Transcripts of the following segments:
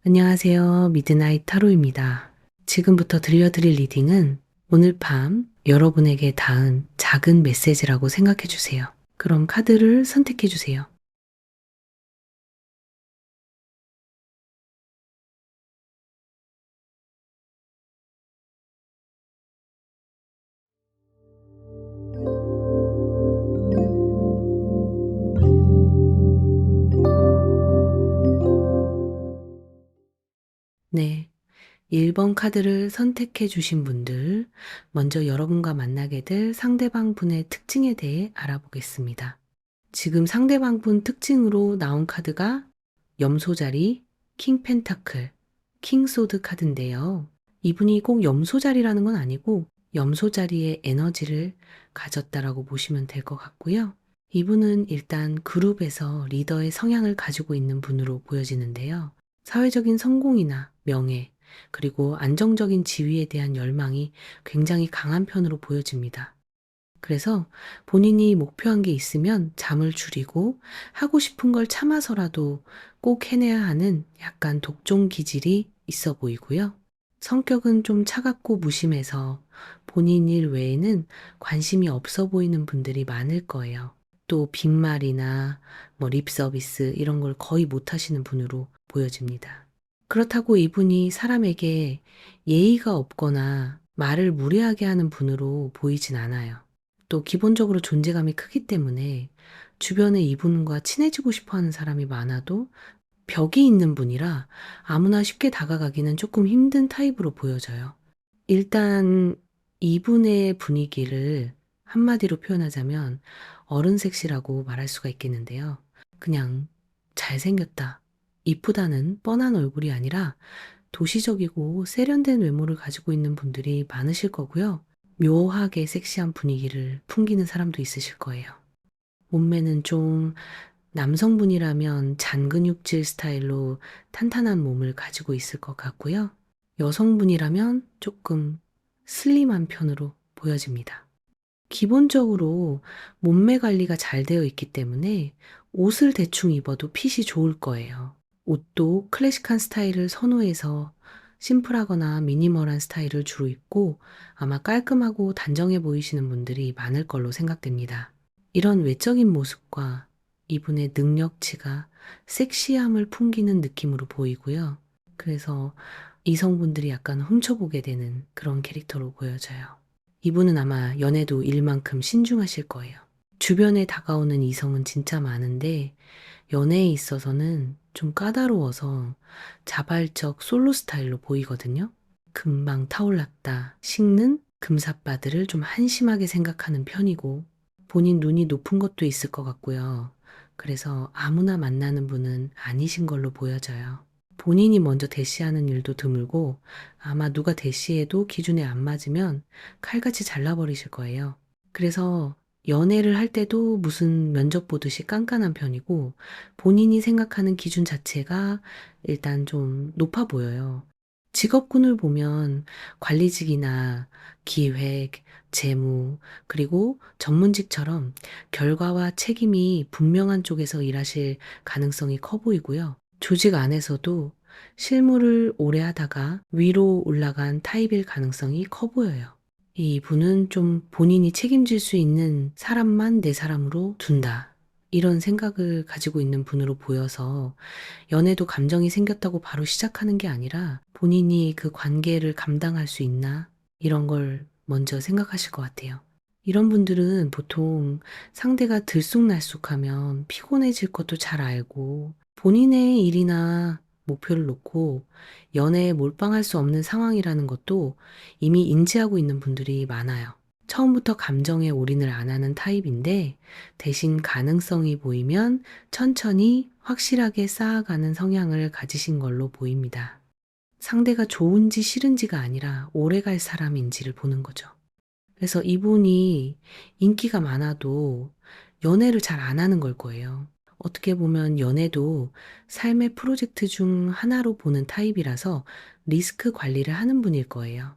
안녕하세요. 미드나잇 타로입니다. 지금부터 들려드릴 리딩은 오늘 밤 여러분에게 닿은 작은 메시지라고 생각해 주세요. 그럼 카드를 선택해 주세요. 네. 1번 카드를 선택해 주신 분들, 먼저 여러분과 만나게 될 상대방 분의 특징에 대해 알아보겠습니다. 지금 상대방 분 특징으로 나온 카드가 염소자리, 킹 펜타클, 킹 소드 카드인데요. 이분이 꼭 염소자리라는 건 아니고 염소자리의 에너지를 가졌다라고 보시면 될 것 같고요. 이분은 일단 그룹에서 리더의 성향을 가지고 있는 분으로 보여지는데요. 사회적인 성공이나 명예, 그리고 안정적인 지위에 대한 열망이 굉장히 강한 편으로 보여집니다. 그래서 본인이 목표한 게 있으면 잠을 줄이고 하고 싶은 걸 참아서라도 꼭 해내야 하는 약간 독종 기질이 있어 보이고요. 성격은 좀 차갑고 무심해서 본인 일 외에는 관심이 없어 보이는 분들이 많을 거예요. 또 빈말이나 립 서비스 이런 걸 거의 못 하시는 분으로 보여집니다. 그렇다고 이분이 사람에게 예의가 없거나 말을 무례하게 하는 분으로 보이진 않아요. 또 기본적으로 존재감이 크기 때문에 주변에 이분과 친해지고 싶어 하는 사람이 많아도 벽이 있는 분이라 아무나 쉽게 다가가기는 조금 힘든 타입으로 보여져요. 일단 이분의 분위기를 한마디로 표현하자면 어른 섹시라고 말할 수가 있겠는데요. 그냥 잘생겼다, 이쁘다는 뻔한 얼굴이 아니라 도시적이고 세련된 외모를 가지고 있는 분들이 많으실 거고요. 묘하게 섹시한 분위기를 풍기는 사람도 있으실 거예요. 몸매는 좀 남성분이라면 잔근육질 스타일로 탄탄한 몸을 가지고 있을 것 같고요. 여성분이라면 조금 슬림한 편으로 보여집니다. 기본적으로 몸매 관리가 잘 되어 있기 때문에 옷을 대충 입어도 핏이 좋을 거예요. 옷도 클래식한 스타일을 선호해서 심플하거나 미니멀한 스타일을 주로 입고 아마 깔끔하고 단정해 보이시는 분들이 많을 걸로 생각됩니다. 이런 외적인 모습과 이분의 능력치가 섹시함을 풍기는 느낌으로 보이고요. 그래서 이성분들이 약간 훔쳐보게 되는 그런 캐릭터로 보여져요. 이분은 아마 연애도 일만큼 신중하실 거예요. 주변에 다가오는 이성은 진짜 많은데 연애에 있어서는 좀 까다로워서 자발적 솔로 스타일로 보이거든요. 금방 타올랐다 식는 금삿바들을 좀 한심하게 생각하는 편이고 본인 눈이 높은 것도 있을 것 같고요. 그래서 아무나 만나는 분은 아니신 걸로 보여져요. 본인이 먼저 대시하는 일도 드물고 아마 누가 대시해도 기준에 안 맞으면 칼같이 잘라버리실 거예요. 그래서 연애를 할 때도 무슨 면접 보듯이 깐깐한 편이고 본인이 생각하는 기준 자체가 일단 좀 높아 보여요. 직업군을 보면 관리직이나 기획, 재무, 그리고 전문직처럼 결과와 책임이 분명한 쪽에서 일하실 가능성이 커 보이고요. 조직 안에서도 실무를 오래 하다가 위로 올라간 타입일 가능성이 커 보여요. 이분은 좀 본인이 책임질 수 있는 사람만 내 사람으로 둔다. 이런 생각을 가지고 있는 분으로 보여서 연애도 감정이 생겼다고 바로 시작하는 게 아니라 본인이 그 관계를 감당할 수 있나? 이런 걸 먼저 생각하실 것 같아요. 이런 분들은 보통 상대가 들쑥날쑥하면 피곤해질 것도 잘 알고 본인의 일이나 목표를 놓고 연애에 몰빵할 수 없는 상황이라는 것도 이미 인지하고 있는 분들이 많아요. 처음부터 감정에 올인을 안 하는 타입인데 대신 가능성이 보이면 천천히 확실하게 쌓아가는 성향을 가지신 걸로 보입니다. 상대가 좋은지 싫은지가 아니라 오래 갈 사람인지를 보는 거죠. 그래서 이분이 인기가 많아도 연애를 잘 안 하는 걸 거예요. 어떻게 보면 연애도 삶의 프로젝트 중 하나로 보는 타입이라서 리스크 관리를 하는 분일 거예요.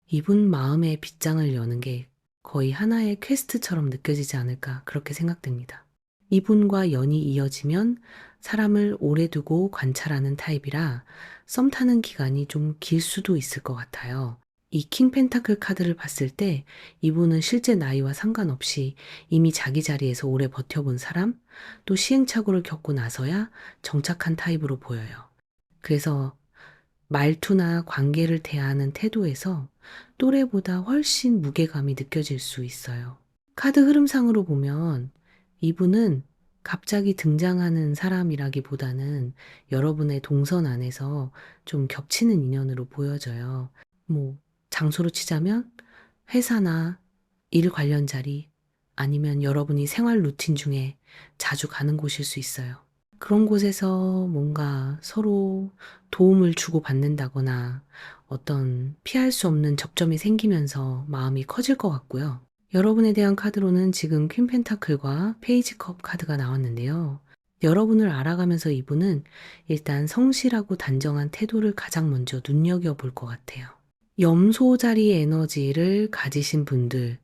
이분 마음의 빗장을 여는 게 거의 하나의 퀘스트처럼 느껴지지 않을까 그렇게 생각됩니다. 이분과 연이 이어지면 사람을 오래 두고 관찰하는 타입이라 썸 타는 기간이 좀 길 수도 있을 것 같아요. 이 킹 펜타클 카드를 봤을 때 이분은 실제 나이와 상관없이 이미 자기 자리에서 오래 버텨본 사람, 또 시행착오를 겪고 나서야 정착한 타입으로 보여요. 그래서 말투나 관계를 대하는 태도에서 또래보다 훨씬 무게감이 느껴질 수 있어요. 카드 흐름상으로 보면 이분은 갑자기 등장하는 사람이라기보다는 여러분의 동선 안에서 좀 겹치는 인연으로 보여져요. 뭐, 장소로 치자면 회사나 일 관련 자리, 아니면 여러분이 생활 루틴 중에 자주 가는 곳일 수 있어요. 그런 곳에서 뭔가 서로 도움을 주고받는다거나 어떤 피할 수 없는 접점이 생기면서 마음이 커질 것 같고요. 여러분에 대한 카드로는 지금 퀸 펜타클과 페이지 컵 카드가 나왔는데요. 여러분을 알아가면서 이분은 일단 성실하고 단정한 태도를 가장 먼저 눈여겨볼 것 같아요. 염소 자리 에너지를 가지신 분들,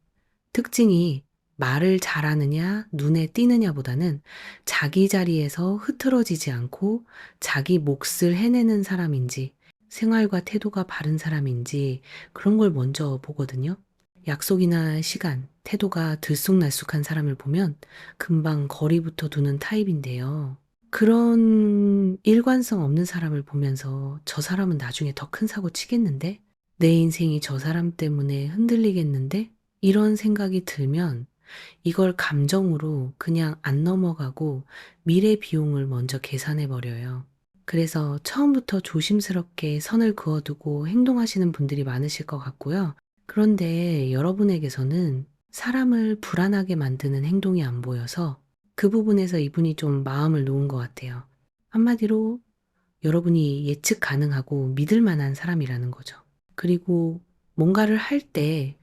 특징이 말을 잘하느냐, 눈에 띄느냐보다는 자기 자리에서 흐트러지지 않고 자기 몫을 해내는 사람인지, 생활과 태도가 바른 사람인지 그런 걸 먼저 보거든요. 약속이나 시간, 태도가 들쑥날쑥한 사람을 보면 금방 거리부터 두는 타입인데요. 그런 일관성 없는 사람을 보면서 저 사람은 나중에 더 큰 사고 치겠는데? 내 인생이 저 사람 때문에 흔들리겠는데? 이런 생각이 들면 이걸 감정으로 그냥 안 넘어가고 미래 비용을 먼저 계산해 버려요. 그래서 처음부터 조심스럽게 선을 그어두고 행동하시는 분들이 많으실 것 같고요. 그런데 여러분에게서는 사람을 불안하게 만드는 행동이 안 보여서 그 부분에서 이분이 좀 마음을 놓은 것 같아요. 한마디로 여러분이 예측 가능하고 믿을 만한 사람이라는 거죠. 그리고 뭔가를 할 때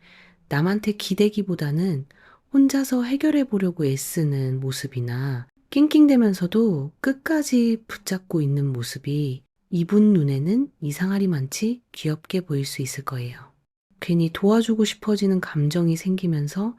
남한테 기대기보다는 혼자서 해결해 보려고 애쓰는 모습이나 낑낑대면서도 끝까지 붙잡고 있는 모습이 이분 눈에는 이상하리만치 귀엽게 보일 수 있을 거예요. 괜히 도와주고 싶어지는 감정이 생기면서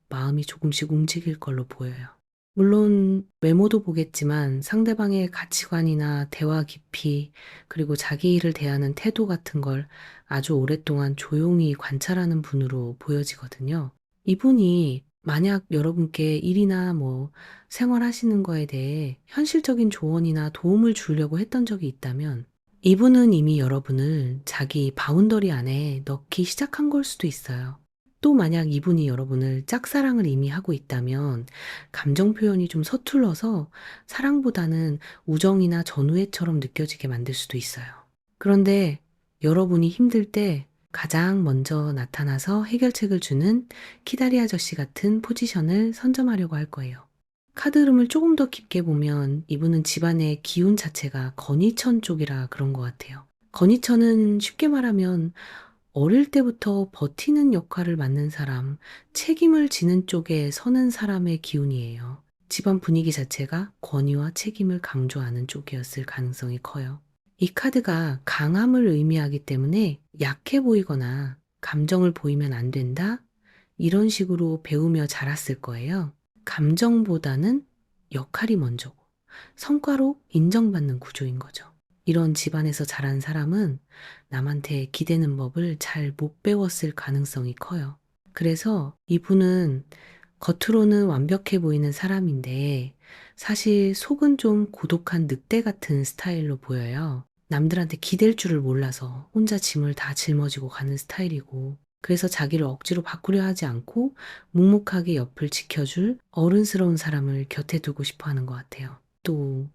마음이 조금씩 움직일 걸로 보여요. 물론 외모도 보겠지만 상대방의 가치관이나 대화 깊이, 그리고 자기 일을 대하는 태도 같은 걸 아주 오랫동안 조용히 관찰하는 분으로 보여지거든요. 이분이 만약 여러분께 일이나 뭐 생활하시는 거에 대해 현실적인 조언이나 도움을 주려고 했던 적이 있다면 이분은 이미 여러분을 자기 바운더리 안에 넣기 시작한 걸 수도 있어요. 또 만약 이분이 여러분을 짝사랑을 이미 하고 있다면 감정 표현이 좀 서툴러서 사랑보다는 우정이나 전우애처럼 느껴지게 만들 수도 있어요. 그런데 여러분이 힘들 때 가장 먼저 나타나서 해결책을 주는 키다리 아저씨 같은 포지션을 선점하려고 할 거예요. 카드 흐름을 조금 더 깊게 보면 이분은 집안의 기운 자체가 건의천 쪽이라 그런 것 같아요. 건의천은 쉽게 말하면 어릴 때부터 버티는 역할을 맡는 사람, 책임을 지는 쪽에 서는 사람의 기운이에요. 집안 분위기 자체가 권위와 책임을 강조하는 쪽이었을 가능성이 커요. 이 카드가 강함을 의미하기 때문에 약해 보이거나 감정을 보이면 안 된다? 이런 식으로 배우며 자랐을 거예요. 감정보다는 역할이 먼저고 성과로 인정받는 구조인 거죠. 이런 집안에서 자란 사람은 남한테 기대는 법을 잘 못 배웠을 가능성이 커요. 그래서 이분은 겉으로는 완벽해 보이는 사람인데 사실 속은 좀 고독한 늑대 같은 스타일로 보여요. 남들한테 기댈 줄을 몰라서 혼자 짐을 다 짊어지고 가는 스타일이고 그래서 자기를 억지로 바꾸려 하지 않고 묵묵하게 옆을 지켜줄 어른스러운 사람을 곁에 두고 싶어 하는 것 같아요. 또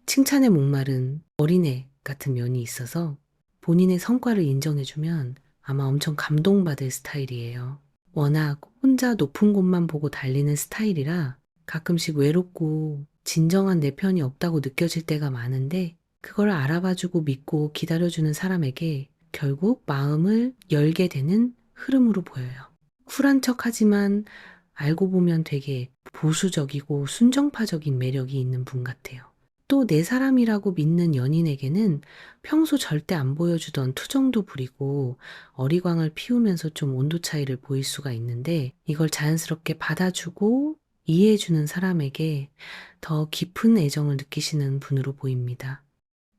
칭찬에 목마른 어린애 같은 면이 있어서 본인의 성과를 인정해주면 아마 엄청 감동받을 스타일이에요. 워낙 혼자 높은 곳만 보고 달리는 스타일이라 가끔씩 외롭고 진정한 내 편이 없다고 느껴질 때가 많은데 그걸 알아봐주고 믿고 기다려주는 사람에게 결국 마음을 열게 되는 흐름으로 보여요. 쿨한 척 하지만 알고 보면 되게 보수적이고 순정파적인 매력이 있는 분 같아요. 또 내 사람이라고 믿는 연인에게는 평소 절대 안 보여주던 투정도 부리고 어리광을 피우면서 좀 온도 차이를 보일 수가 있는데 이걸 자연스럽게 받아주고 이해해주는 사람에게 더 깊은 애정을 느끼시는 분으로 보입니다.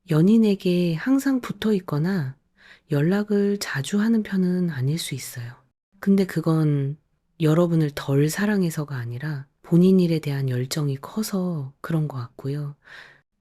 연인에게 항상 붙어 있거나 연락을 자주 하는 편은 아닐 수 있어요. 근데 그건 여러분을 덜 사랑해서가 아니라 본인 일에 대한 열정이 커서 그런 것 같고요.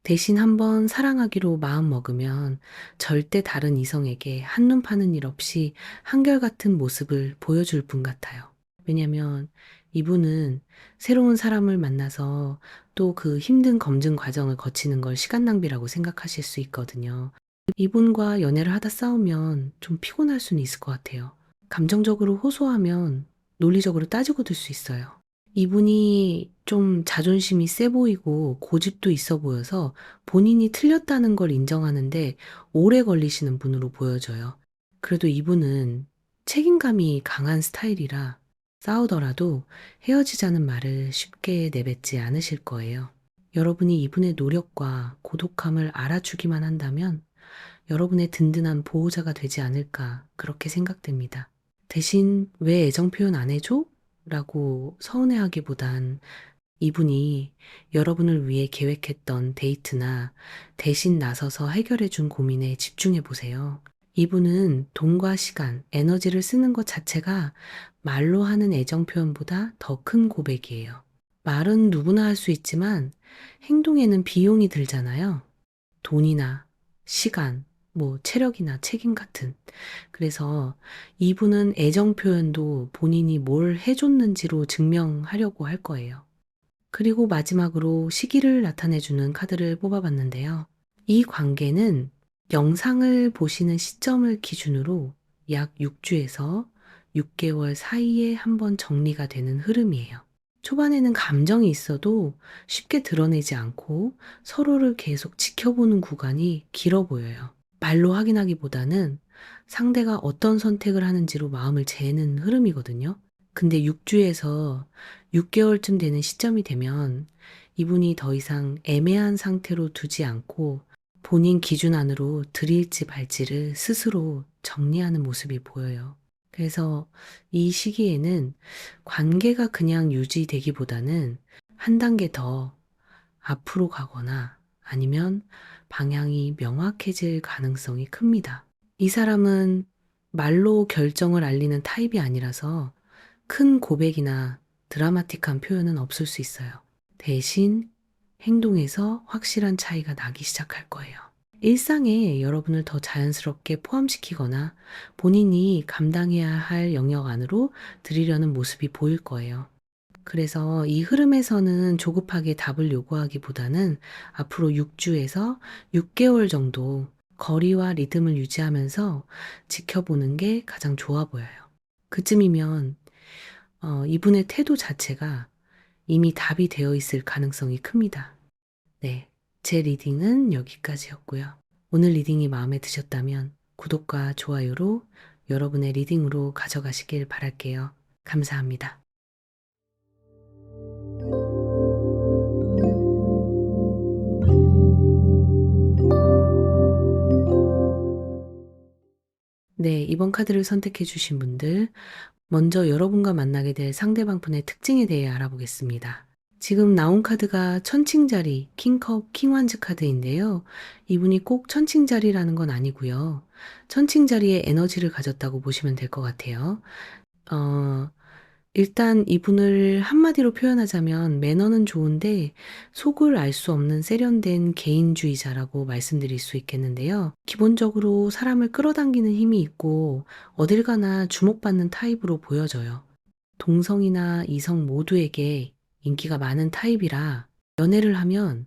대신 한번 사랑하기로 마음 먹으면 절대 다른 이성에게 한눈 파는 일 없이 한결같은 모습을 보여줄 분 같아요. 왜냐면 이분은 새로운 사람을 만나서 또 그 힘든 검증 과정을 거치는 걸 시간 낭비라고 생각하실 수 있거든요. 이분과 연애를 하다 싸우면 좀 피곤할 수는 있을 것 같아요. 감정적으로 호소하면 논리적으로 따지고 들 수 있어요. 이분이 좀 자존심이 세 보이고 고집도 있어 보여서 본인이 틀렸다는 걸 인정하는데 오래 걸리시는 분으로 보여져요. 그래도 이분은 책임감이 강한 스타일이라 싸우더라도 헤어지자는 말을 쉽게 내뱉지 않으실 거예요. 여러분이 이분의 노력과 고독함을 알아주기만 한다면 여러분의 든든한 보호자가 되지 않을까 그렇게 생각됩니다. 대신 왜 애정 표현 안 해줘? 라고 서운해하기보단 이분이 여러분을 위해 계획했던 데이트나 대신 나서서 해결해 준 고민에 집중해 보세요. 이분은 돈과 시간, 에너지를 쓰는 것 자체가 말로 하는 애정 표현보다 더 큰 고백이에요. 말은 누구나 할 수 있지만 행동에는 비용이 들잖아요. 돈이나 시간, 뭐 체력이나 책임 같은. 그래서 이분은 애정 표현도 본인이 뭘 해줬는지로 증명하려고 할 거예요. 그리고 마지막으로 시기를 나타내주는 카드를 뽑아봤는데요. 이 관계는 영상을 보시는 시점을 기준으로 약 6주에서 6개월 사이에 한번 정리가 되는 흐름이에요. 초반에는 감정이 있어도 쉽게 드러내지 않고 서로를 계속 지켜보는 구간이 길어 보여요. 말로 확인하기보다는 상대가 어떤 선택을 하는지로 마음을 재는 흐름이거든요. 근데 6주에서 6개월쯤 되는 시점이 되면 이분이 더 이상 애매한 상태로 두지 않고 본인 기준 안으로 들일지 말지를 스스로 정리하는 모습이 보여요. 그래서 이 시기에는 관계가 그냥 유지되기보다는 한 단계 더 앞으로 가거나 아니면 방향이 명확해질 가능성이 큽니다. 이 사람은 말로 결정을 알리는 타입이 아니라서 큰 고백이나 드라마틱한 표현은 없을 수 있어요. 대신 행동에서 확실한 차이가 나기 시작할 거예요. 일상에 여러분을 더 자연스럽게 포함시키거나 본인이 감당해야 할 영역 안으로 들이려는 모습이 보일 거예요. 그래서 이 흐름에서는 조급하게 답을 요구하기보다는 앞으로 6주에서 6개월 정도 거리와 리듬을 유지하면서 지켜보는 게 가장 좋아 보여요. 그쯤이면 이분의 태도 자체가 이미 답이 되어 있을 가능성이 큽니다. 네, 제 리딩은 여기까지였고요. 오늘 리딩이 마음에 드셨다면 구독과 좋아요로 여러분의 리딩으로 가져가시길 바랄게요. 감사합니다. 네, 이번 카드를 선택해 주신 분들, 먼저 여러분과 만나게 될 상대방 분의 특징에 대해 알아보겠습니다. 지금 나온 카드가 천칭자리, 킹컵, 킹완즈 카드인데요. 이분이 꼭 천칭자리라는 건 아니고요. 천칭자리의 에너지를 가졌다고 보시면 될 것 같아요. 어, 일단 이분을 한마디로 표현하자면 매너는 좋은데 속을 알 수 없는 세련된 개인주의자라고 말씀드릴 수 있겠는데요. 기본적으로 사람을 끌어당기는 힘이 있고 어딜 가나 주목받는 타입으로 보여져요. 동성이나 이성 모두에게 인기가 많은 타입이라 연애를 하면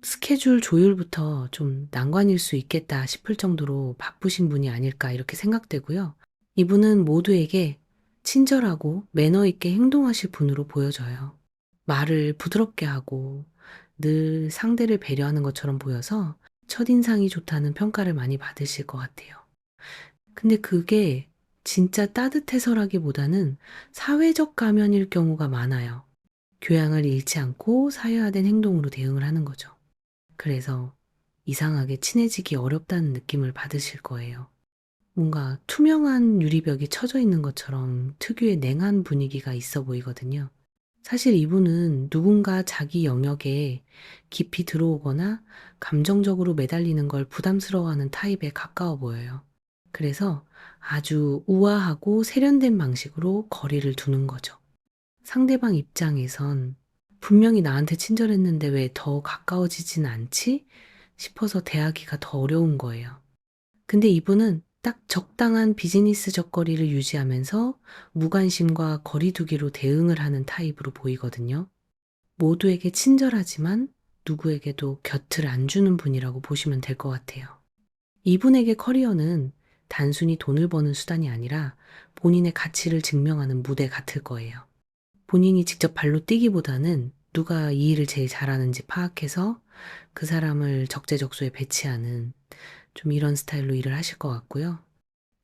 스케줄 조율부터 좀 난관일 수 있겠다 싶을 정도로 바쁘신 분이 아닐까 이렇게 생각되고요. 이분은 모두에게 친절하고 매너 있게 행동하실 분으로 보여져요. 말을 부드럽게 하고 늘 상대를 배려하는 것처럼 보여서 첫인상이 좋다는 평가를 많이 받으실 것 같아요. 근데 그게 진짜 따뜻해서라기보다는 사회적 가면일 경우가 많아요. 교양을 잃지 않고 사회화된 행동으로 대응을 하는 거죠. 그래서 이상하게 친해지기 어렵다는 느낌을 받으실 거예요. 뭔가 투명한 유리벽이 쳐져 있는 것처럼 특유의 냉한 분위기가 있어 보이거든요. 사실 이분은 누군가 자기 영역에 깊이 들어오거나 감정적으로 매달리는 걸 부담스러워하는 타입에 가까워 보여요. 그래서 아주 우아하고 세련된 방식으로 거리를 두는 거죠. 상대방 입장에선 분명히 나한테 친절했는데 왜 더 가까워지진 않지? 싶어서 대하기가 더 어려운 거예요. 근데 이분은 딱 적당한 비즈니스적 거리를 유지하면서 무관심과 거리두기로 대응을 하는 타입으로 보이거든요. 모두에게 친절하지만 누구에게도 곁을 안 주는 분이라고 보시면 될 것 같아요. 이분에게 커리어는 단순히 돈을 버는 수단이 아니라 본인의 가치를 증명하는 무대 같을 거예요. 본인이 직접 발로 뛰기보다는 누가 이 일을 제일 잘하는지 파악해서 그 사람을 적재적소에 배치하는 좀 이런 스타일로 일을 하실 것 같고요.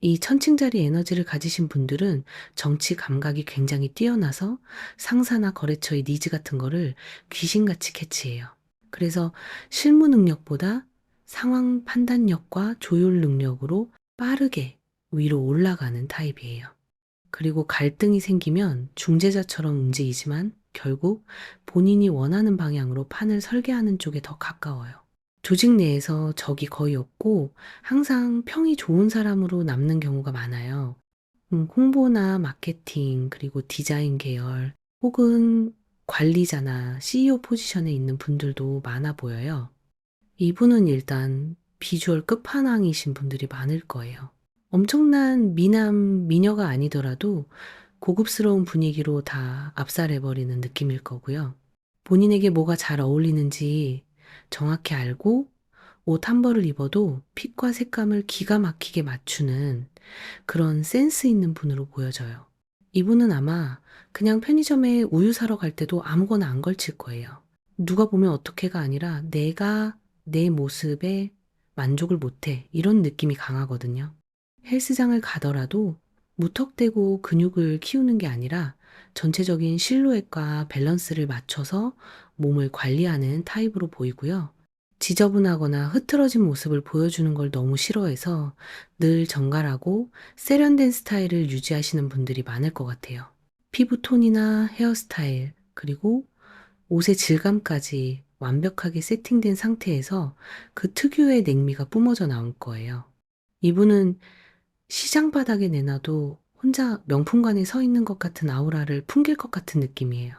이 천칭자리 에너지를 가지신 분들은 정치 감각이 굉장히 뛰어나서 상사나 거래처의 니즈 같은 거를 귀신같이 캐치해요. 그래서 실무 능력보다 상황 판단력과 조율 능력으로 빠르게 위로 올라가는 타입이에요. 그리고 갈등이 생기면 중재자처럼 움직이지만 결국 본인이 원하는 방향으로 판을 설계하는 쪽에 더 가까워요. 조직 내에서 적이 거의 없고 항상 평이 좋은 사람으로 남는 경우가 많아요. 홍보나 마케팅, 그리고 디자인 계열, 혹은 관리자나 CEO 포지션에 있는 분들도 많아 보여요. 이분은 일단 비주얼 끝판왕이신 분들이 많을 거예요. 엄청난 미남, 미녀가 아니더라도 고급스러운 분위기로 다 압살해버리는 느낌일 거고요. 본인에게 뭐가 잘 어울리는지 정확히 알고 옷 한 벌을 입어도 핏과 색감을 기가 막히게 맞추는 그런 센스 있는 분으로 보여져요. 이분은 아마 그냥 편의점에 우유 사러 갈 때도 아무거나 안 걸칠 거예요. 누가 보면 어떻게가 아니라 내가 내 모습에 만족을 못해. 이런 느낌이 강하거든요. 헬스장을 가더라도 무턱대고 근육을 키우는 게 아니라 전체적인 실루엣과 밸런스를 맞춰서 몸을 관리하는 타입으로 보이고요. 지저분하거나 흐트러진 모습을 보여주는 걸 너무 싫어해서 늘 정갈하고 세련된 스타일을 유지하시는 분들이 많을 것 같아요. 피부 톤이나 헤어스타일, 그리고 옷의 질감까지 완벽하게 세팅된 상태에서 그 특유의 냉미가 뿜어져 나올 거예요. 이분은 시장 바닥에 내놔도 혼자 명품관에 서 있는 것 같은 아우라를 풍길 것 같은 느낌이에요.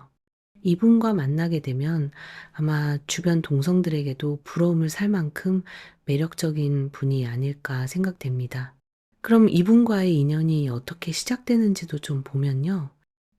이분과 만나게 되면 아마 주변 동성들에게도 부러움을 살 만큼 매력적인 분이 아닐까 생각됩니다. 그럼 이분과의 인연이 어떻게 시작되는지도 좀 보면요.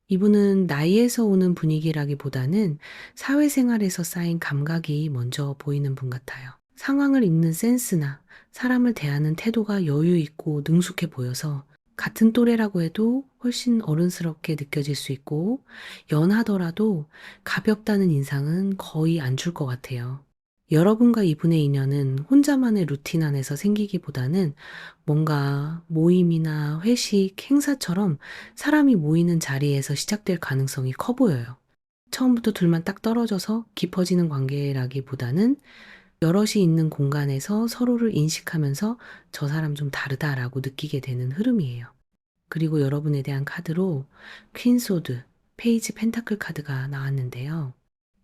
이분은 나이에서 오는 분위기라기보다는 사회생활에서 쌓인 감각이 먼저 보이는 분 같아요. 상황을 읽는 센스나 사람을 대하는 태도가 여유 있고 능숙해 보여서 같은 또래라고 해도 훨씬 어른스럽게 느껴질 수 있고 연하더라도 가볍다는 인상은 거의 안 줄 것 같아요. 여러분과 이분의 인연은 혼자만의 루틴 안에서 생기기보다는 뭔가 모임이나 회식, 행사처럼 사람이 모이는 자리에서 시작될 가능성이 커 보여요. 처음부터 둘만 딱 떨어져서 깊어지는 관계라기보다는 여럿이 있는 공간에서 서로를 인식하면서 저 사람 좀 다르다라고 느끼게 되는 흐름이에요. 그리고 여러분에 대한 카드로 퀸소드, 페이지 펜타클 카드가 나왔는데요.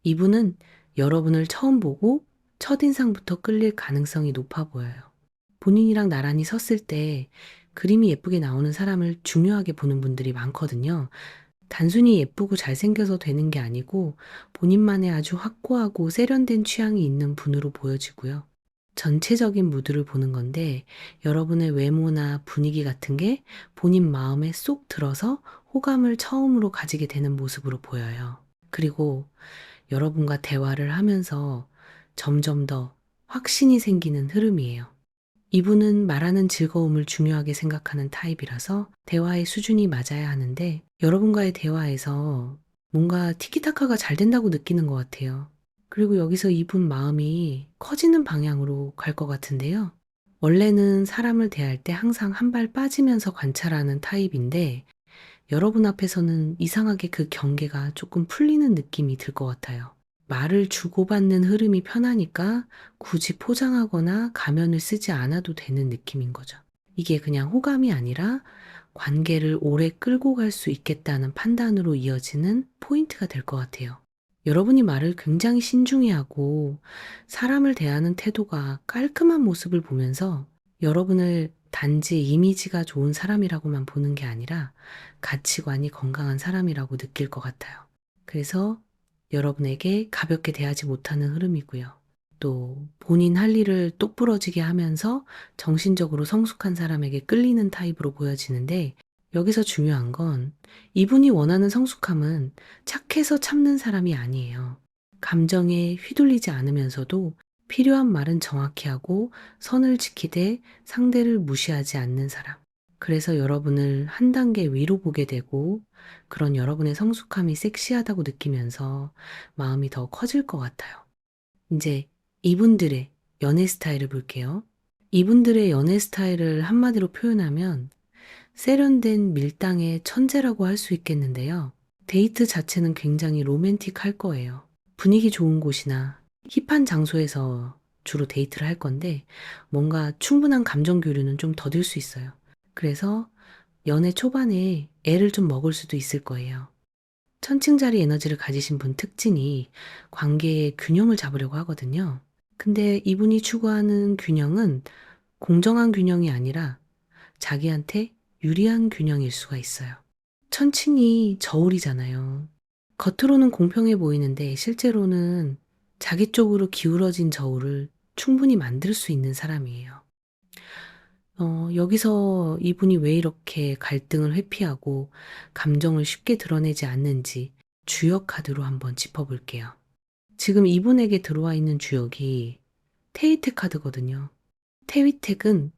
이분은 여러분을 처음 보고 첫인상부터 끌릴 가능성이 높아 보여요. 본인이랑 나란히 섰을 때 그림이 예쁘게 나오는 사람을 중요하게 보는 분들이 많거든요. 단순히 예쁘고 잘생겨서 되는 게 아니고 본인만의 아주 확고하고 세련된 취향이 있는 분으로 보여지고요. 전체적인 무드를 보는 건데 여러분의 외모나 분위기 같은 게 본인 마음에 쏙 들어서 호감을 처음으로 가지게 되는 모습으로 보여요. 그리고 여러분과 대화를 하면서 점점 더 확신이 생기는 흐름이에요. 이분은 말하는 즐거움을 중요하게 생각하는 타입이라서 대화의 수준이 맞아야 하는데 여러분과의 대화에서 뭔가 티키타카가 잘 된다고 느끼는 것 같아요. 그리고 여기서 이분 마음이 커지는 방향으로 갈 것 같은데요. 원래는 사람을 대할 때 항상 한 발 빠지면서 관찰하는 타입인데 여러분 앞에서는 이상하게 그 경계가 조금 풀리는 느낌이 들 것 같아요. 말을 주고받는 흐름이 편하니까 굳이 포장하거나 가면을 쓰지 않아도 되는 느낌인 거죠. 이게 그냥 호감이 아니라 관계를 오래 끌고 갈 수 있겠다는 판단으로 이어지는 포인트가 될 것 같아요. 여러분이 말을 굉장히 신중히 하고 사람을 대하는 태도가 깔끔한 모습을 보면서 여러분을 단지 이미지가 좋은 사람이라고만 보는 게 아니라 가치관이 건강한 사람이라고 느낄 것 같아요. 그래서 여러분에게 가볍게 대하지 못하는 흐름이고요. 또 본인 할 일을 똑부러지게 하면서 정신적으로 성숙한 사람에게 끌리는 타입으로 보여지는데, 여기서 중요한 건 이분이 원하는 성숙함은 착해서 참는 사람이 아니에요. 감정에 휘둘리지 않으면서도 필요한 말은 정확히 하고 선을 지키되 상대를 무시하지 않는 사람. 그래서 여러분을 한 단계 위로 보게 되고 그런 여러분의 성숙함이 섹시하다고 느끼면서 마음이 더 커질 것 같아요. 이제 이분들의 연애 스타일을 볼게요. 이분들의 연애 스타일을 한마디로 표현하면 세련된 밀당의 천재라고 할 수 있겠는데요. 데이트 자체는 굉장히 로맨틱할 거예요. 분위기 좋은 곳이나 힙한 장소에서 주로 데이트를 할 건데 뭔가 충분한 감정 교류는 좀 더딜 수 있어요. 그래서 연애 초반에 애를 좀 먹을 수도 있을 거예요. 천칭자리 에너지를 가지신 분 특징이 관계의 균형을 잡으려고 하거든요. 근데 이분이 추구하는 균형은 공정한 균형이 아니라 자기한테 유리한 균형일 수가 있어요. 천칭이 저울이잖아요. 겉으로는 공평해 보이는데 실제로는 자기 쪽으로 기울어진 저울을 충분히 만들 수 있는 사람이에요. 여기서 이분이 왜 이렇게 갈등을 회피하고 감정을 쉽게 드러내지 않는지 주역 카드로 한번 짚어볼게요. 지금 이분에게 들어와 있는 주역이 테이텍 카드거든요. 테위텍은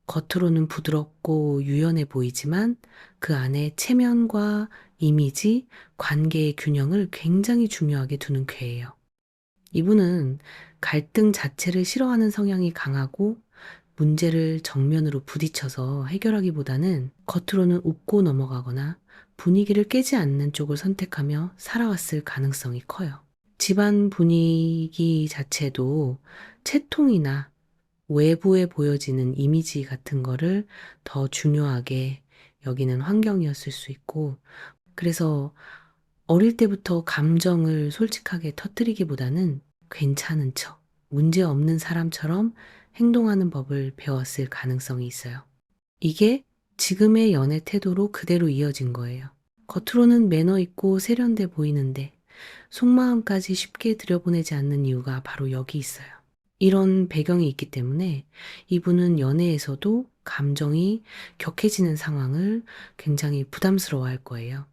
겉으로는 부드럽고 유연해 보이지만 그 안에 체면과 이미지, 관계의 균형을 굉장히 중요하게 두는 궤예요. 이분은 갈등 자체를 싫어하는 성향이 강하고 문제를 정면으로 부딪혀서 해결하기보다는 겉으로는 웃고 넘어가거나 분위기를 깨지 않는 쪽을 선택하며 살아왔을 가능성이 커요. 집안 분위기 자체도 채통이나 외부에 보여지는 이미지 같은 거를 더 중요하게 여기는 환경이었을 수 있고, 그래서 어릴 때부터 감정을 솔직하게 터뜨리기보다는 괜찮은 척, 문제 없는 사람처럼 행동하는 법을 배웠을 가능성이 있어요. 이게 지금의 연애 태도로 그대로 이어진 거예요. 겉으로는 매너 있고 세련돼 보이는데 속마음까지 쉽게 들여보내지 않는 이유가 바로 여기 있어요. 이런 배경이 있기 때문에 이분은 연애에서도 감정이 격해지는 상황을 굉장히 부담스러워 할 거예요.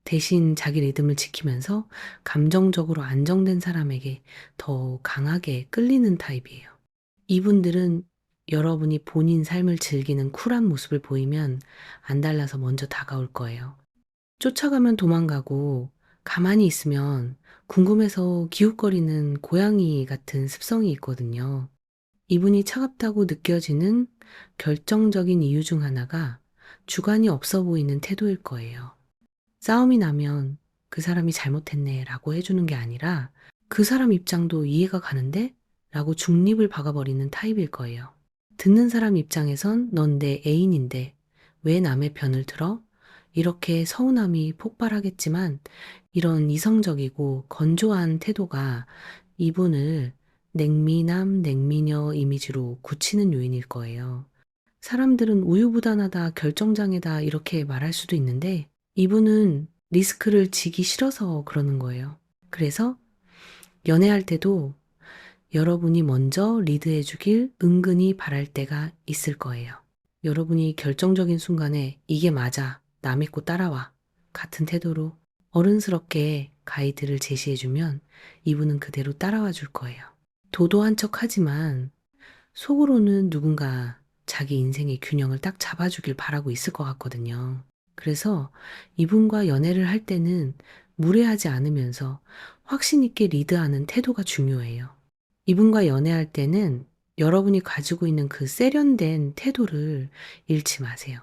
대신 자기 리듬을 지키면서 감정적으로 안정된 사람에게 더 강하게 끌리는 타입이에요. 이분들은 여러분이 본인 삶을 즐기는 쿨한 모습을 보이면 안달나서 먼저 다가올 거예요. 쫓아가면 도망가고 가만히 있으면 궁금해서 기웃거리는 고양이 같은 습성이 있거든요. 이분이 차갑다고 느껴지는 결정적인 이유 중 하나가 주관이 없어 보이는 태도일 거예요. 싸움이 나면 그 사람이 잘못했네 라고 해주는 게 아니라 그 사람 입장도 이해가 가는데? 라고 중립을 박아버리는 타입일 거예요. 듣는 사람 입장에선 넌 내 애인인데 왜 남의 편을 들어? 이렇게 서운함이 폭발하겠지만 이런 이성적이고 건조한 태도가 이분을 냉미남, 냉미녀 이미지로 굳히는 요인일 거예요. 사람들은 우유부단하다, 결정장애다 이렇게 말할 수도 있는데 이분은 리스크를 지기 싫어서 그러는 거예요. 그래서 연애할 때도 여러분이 먼저 리드해 주길 은근히 바랄 때가 있을 거예요. 여러분이 결정적인 순간에 이게 맞아, 나 믿고 따라와 같은 태도로 어른스럽게 가이드를 제시해 주면 이분은 그대로 따라와 줄 거예요. 도도한 척 하지만 속으로는 누군가 자기 인생의 균형을 딱 잡아주길 바라고 있을 것 같거든요. 그래서 이분과 연애를 할 때는 무례하지 않으면서 확신 있게 리드하는 태도가 중요해요. 이분과 연애할 때는 여러분이 가지고 있는 그 세련된 태도를 잃지 마세요.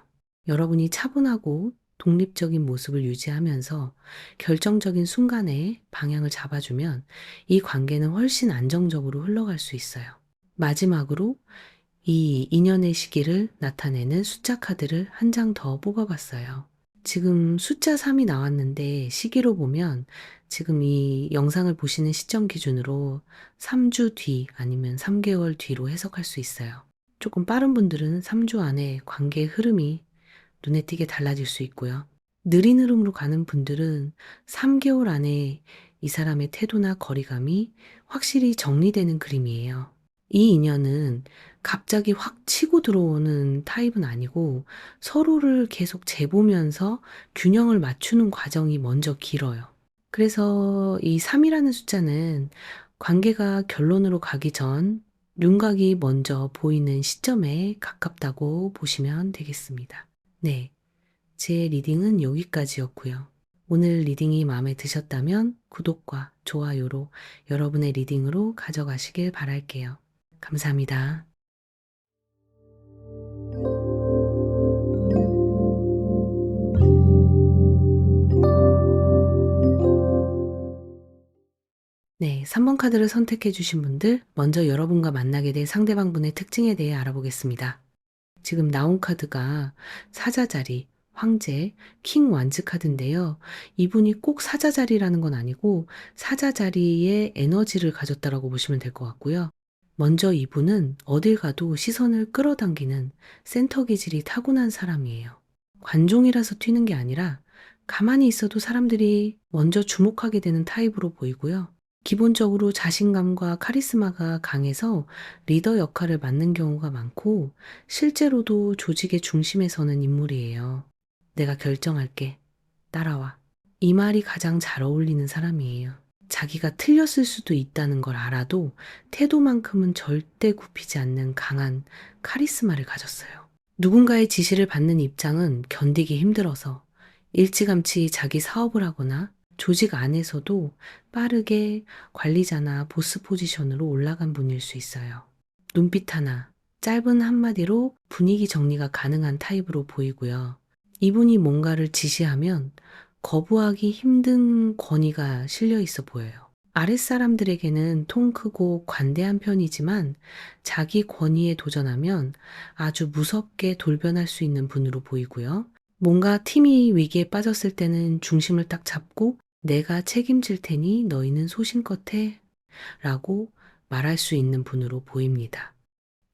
여러분이 차분하고 독립적인 모습을 유지하면서 결정적인 순간에 방향을 잡아주면 이 관계는 훨씬 안정적으로 흘러갈 수 있어요. 마지막으로 이 인연의 시기를 나타내는 숫자 카드를 한 장 더 뽑아봤어요. 지금 숫자 3이 나왔는데 시기로 보면 지금 이 영상을 보시는 시점 기준으로 3주 뒤 아니면 3개월 뒤로 해석할 수 있어요. 조금 빠른 분들은 3주 안에 관계의 흐름이 눈에 띄게 달라질 수 있고요. 느린 흐름으로 가는 분들은 3개월 안에 이 사람의 태도나 거리감이 확실히 정리되는 그림이에요. 이 인연은 갑자기 확 치고 들어오는 타입은 아니고 서로를 계속 재보면서 균형을 맞추는 과정이 먼저 길어요. 그래서 이 3이라는 숫자는 관계가 결론으로 가기 전 윤곽이 먼저 보이는 시점에 가깝다고 보시면 되겠습니다. 네, 제 리딩은 여기까지였고요. 오늘 리딩이 마음에 드셨다면 구독과 좋아요로 여러분의 리딩으로 가져가시길 바랄게요. 감사합니다. 네, 3번 카드를 선택해 주신 분들, 먼저 여러분과 만나게 될 상대방분의 특징에 대해 알아보겠습니다. 지금 나온 카드가 사자자리, 황제, 킹 완즈 카드인데요. 이분이 꼭 사자자리라는 건 아니고 사자자리의 에너지를 가졌다라고 보시면 될 것 같고요. 먼저 이분은 어딜 가도 시선을 끌어당기는 센터 기질이 타고난 사람이에요. 관종이라서 튀는 게 아니라 가만히 있어도 사람들이 먼저 주목하게 되는 타입으로 보이고요. 기본적으로 자신감과 카리스마가 강해서 리더 역할을 맡는 경우가 많고 실제로도 조직의 중심에 서는 인물이에요. 내가 결정할게. 따라와. 이 말이 가장 잘 어울리는 사람이에요. 자기가 틀렸을 수도 있다는 걸 알아도 태도만큼은 절대 굽히지 않는 강한 카리스마를 가졌어요. 누군가의 지시를 받는 입장은 견디기 힘들어서 일찌감치 자기 사업을 하거나 조직 안에서도 빠르게 관리자나 보스 포지션으로 올라간 분일 수 있어요. 눈빛 하나, 짧은 한마디로 분위기 정리가 가능한 타입으로 보이고요. 이분이 뭔가를 지시하면 거부하기 힘든 권위가 실려 있어 보여요. 아랫사람들에게는 통 크고 관대한 편이지만 자기 권위에 도전하면 아주 무섭게 돌변할 수 있는 분으로 보이고요. 뭔가 팀이 위기에 빠졌을 때는 중심을 딱 잡고 내가 책임질 테니 너희는 소신껏 해 라고 말할 수 있는 분으로 보입니다.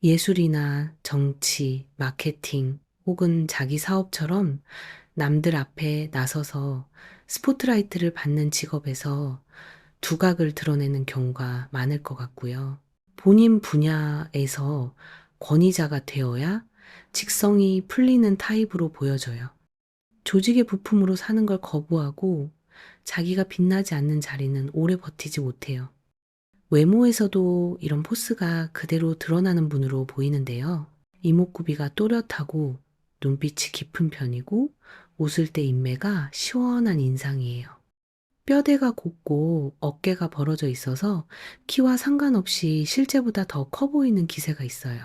예술이나 정치, 마케팅 혹은 자기 사업처럼 남들 앞에 나서서 스포트라이트를 받는 직업에서 두각을 드러내는 경우가 많을 것 같고요. 본인 분야에서 권위자가 되어야 직성이 풀리는 타입으로 보여져요. 조직의 부품으로 사는 걸 거부하고 자기가 빛나지 않는 자리는 오래 버티지 못해요. 외모에서도 이런 포스가 그대로 드러나는 분으로 보이는데요. 이목구비가 또렷하고 눈빛이 깊은 편이고 웃을 때 인매가 시원한 인상이에요. 뼈대가 곱고 어깨가 벌어져 있어서 키와 상관없이 실제보다 더 커 보이는 기세가 있어요.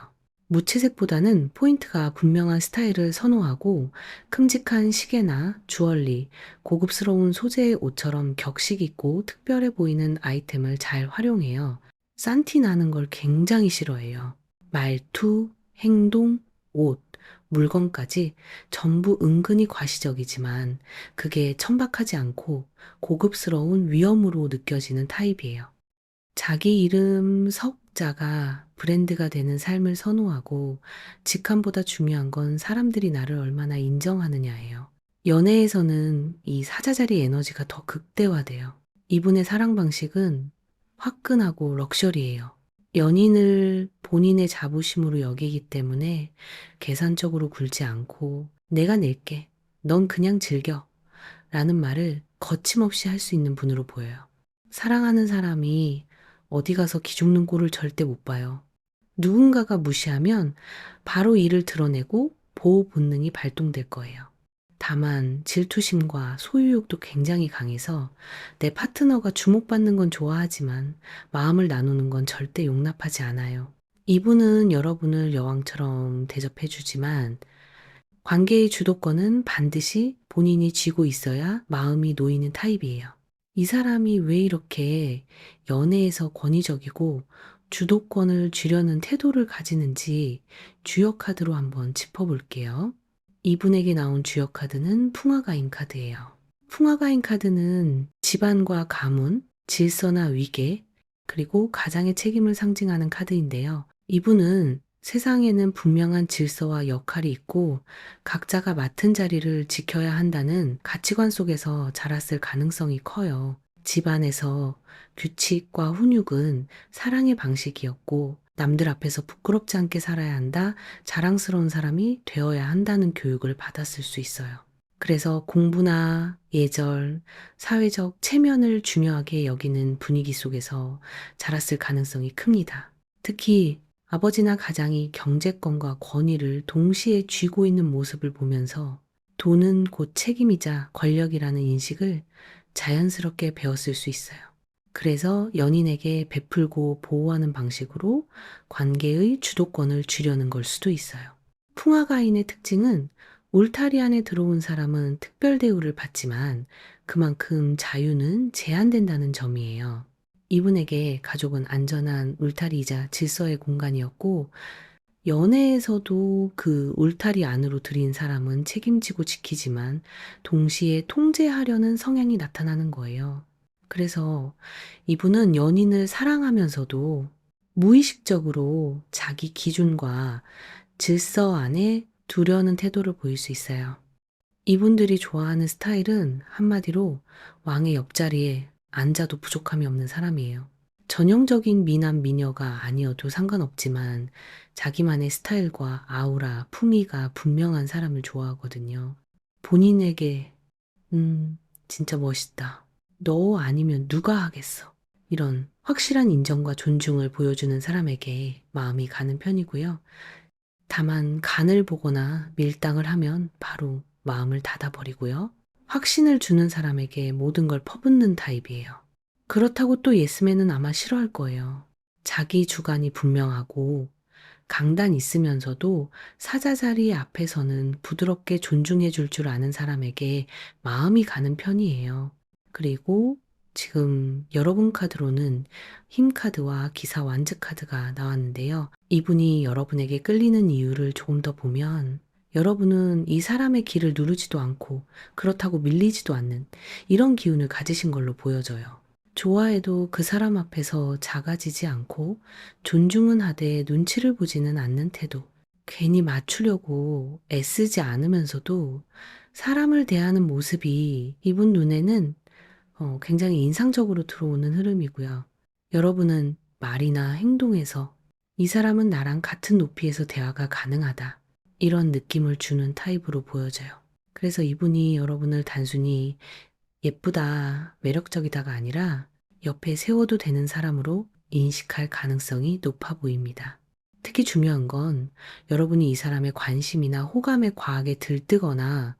무채색보다는 포인트가 분명한 스타일을 선호하고 큼직한 시계나 주얼리, 고급스러운 소재의 옷처럼 격식 있고 특별해 보이는 아이템을 잘 활용해요. 싼티 나는 걸 굉장히 싫어해요. 말투, 행동, 옷, 물건까지 전부 은근히 과시적이지만 그게 천박하지 않고 고급스러운 위엄으로 느껴지는 타입이에요. 자기 이름 석자가 브랜드가 되는 삶을 선호하고 직함보다 중요한 건 사람들이 나를 얼마나 인정하느냐예요. 연애에서는 이 사자자리 에너지가 더 극대화돼요. 이분의 사랑 방식은 화끈하고 럭셔리해요. 연인을 본인의 자부심으로 여기기 때문에 계산적으로 굴지 않고 내가 낼게. 넌 그냥 즐겨. 라는 말을 거침없이 할 수 있는 분으로 보여요. 사랑하는 사람이 어디 가서 기죽는 꼴을 절대 못 봐요. 누군가가 무시하면 바로 이를 드러내고 보호 본능이 발동될 거예요. 다만 질투심과 소유욕도 굉장히 강해서 내 파트너가 주목받는 건 좋아하지만 마음을 나누는 건 절대 용납하지 않아요. 이분은 여러분을 여왕처럼 대접해주지만 관계의 주도권은 반드시 본인이 쥐고 있어야 마음이 놓이는 타입이에요. 이 사람이 왜 이렇게 연애에서 권위적이고 주도권을 쥐려는 태도를 가지는지 주역 카드로 한번 짚어볼게요. 이분에게 나온 주역 카드는 풍화가인 카드예요. 풍화가인 카드는 집안과 가문, 질서나 위계, 그리고 가장의 책임을 상징하는 카드인데요. 이분은 세상에는 분명한 질서와 역할이 있고 각자가 맡은 자리를 지켜야 한다는 가치관 속에서 자랐을 가능성이 커요. 집안에서 규칙과 훈육은 사랑의 방식이었고 남들 앞에서 부끄럽지 않게 살아야 한다, 자랑스러운 사람이 되어야 한다는 교육을 받았을 수 있어요. 그래서 공부나 예절, 사회적 체면을 중요하게 여기는 분위기 속에서 자랐을 가능성이 큽니다. 특히 아버지나 가장이 경제권과 권위를 동시에 쥐고 있는 모습을 보면서 돈은 곧 책임이자 권력이라는 인식을 자연스럽게 배웠을 수 있어요. 그래서 연인에게 베풀고 보호하는 방식으로 관계의 주도권을 쥐려는 걸 수도 있어요. 풍화가인의 특징은 울타리 안에 들어온 사람은 특별 대우를 받지만 그만큼 자유는 제한된다는 점이에요. 이분에게 가족은 안전한 울타리이자 질서의 공간이었고 연애에서도 그 울타리 안으로 들인 사람은 책임지고 지키지만 동시에 통제하려는 성향이 나타나는 거예요. 그래서 이분은 연인을 사랑하면서도 무의식적으로 자기 기준과 질서 안에 두려는 태도를 보일 수 있어요. 이분들이 좋아하는 스타일은 한마디로 왕의 옆자리에 앉아도 부족함이 없는 사람이에요. 전형적인 미남 미녀가 아니어도 상관없지만 자기만의 스타일과 아우라, 품위가 분명한 사람을 좋아하거든요. 본인에게 진짜 멋있다. 너 아니면 누가 하겠어. 이런 확실한 인정과 존중을 보여주는 사람에게 마음이 가는 편이고요. 다만 간을 보거나 밀당을 하면 바로 마음을 닫아버리고요. 확신을 주는 사람에게 모든 걸 퍼붓는 타입이에요. 그렇다고 또 예스맨은 아마 싫어할 거예요. 자기 주관이 분명하고 강단 있으면서도 사자자리 앞에서는 부드럽게 존중해 줄 줄 아는 사람에게 마음이 가는 편이에요. 그리고 지금 여러분 카드로는 힘 카드와 기사 완즈 카드가 나왔는데요. 이분이 여러분에게 끌리는 이유를 조금 더 보면 여러분은 이 사람의 길을 누르지도 않고 그렇다고 밀리지도 않는 이런 기운을 가지신 걸로 보여져요. 좋아해도 그 사람 앞에서 작아지지 않고 존중은 하되 눈치를 보지는 않는 태도. 괜히 맞추려고 애쓰지 않으면서도 사람을 대하는 모습이 이분 눈에는 굉장히 인상적으로 들어오는 흐름이고요. 여러분은 말이나 행동에서 이 사람은 나랑 같은 높이에서 대화가 가능하다. 이런 느낌을 주는 타입으로 보여져요. 그래서 이분이 여러분을 단순히 예쁘다, 매력적이다가 아니라 옆에 세워도 되는 사람으로 인식할 가능성이 높아 보입니다. 특히 중요한 건 여러분이 이 사람의 관심이나 호감에 과하게 들뜨거나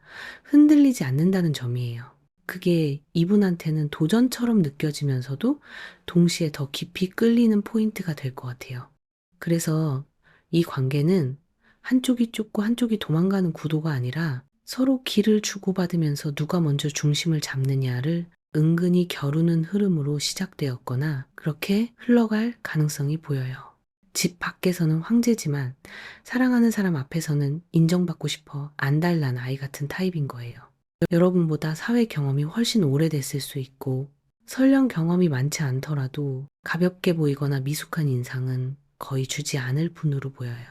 흔들리지 않는다는 점이에요. 그게 이분한테는 도전처럼 느껴지면서도 동시에 더 깊이 끌리는 포인트가 될 것 같아요. 그래서 이 관계는 한쪽이 쫓고 한쪽이 도망가는 구도가 아니라 서로 길을 주고받으면서 누가 먼저 중심을 잡느냐를 은근히 겨루는 흐름으로 시작되었거나 그렇게 흘러갈 가능성이 보여요. 집 밖에서는 황제지만 사랑하는 사람 앞에서는 인정받고 싶어 안달난 아이 같은 타입인 거예요. 여러분보다 사회 경험이 훨씬 오래됐을 수 있고 설령 경험이 많지 않더라도 가볍게 보이거나 미숙한 인상은 거의 주지 않을 분으로 보여요.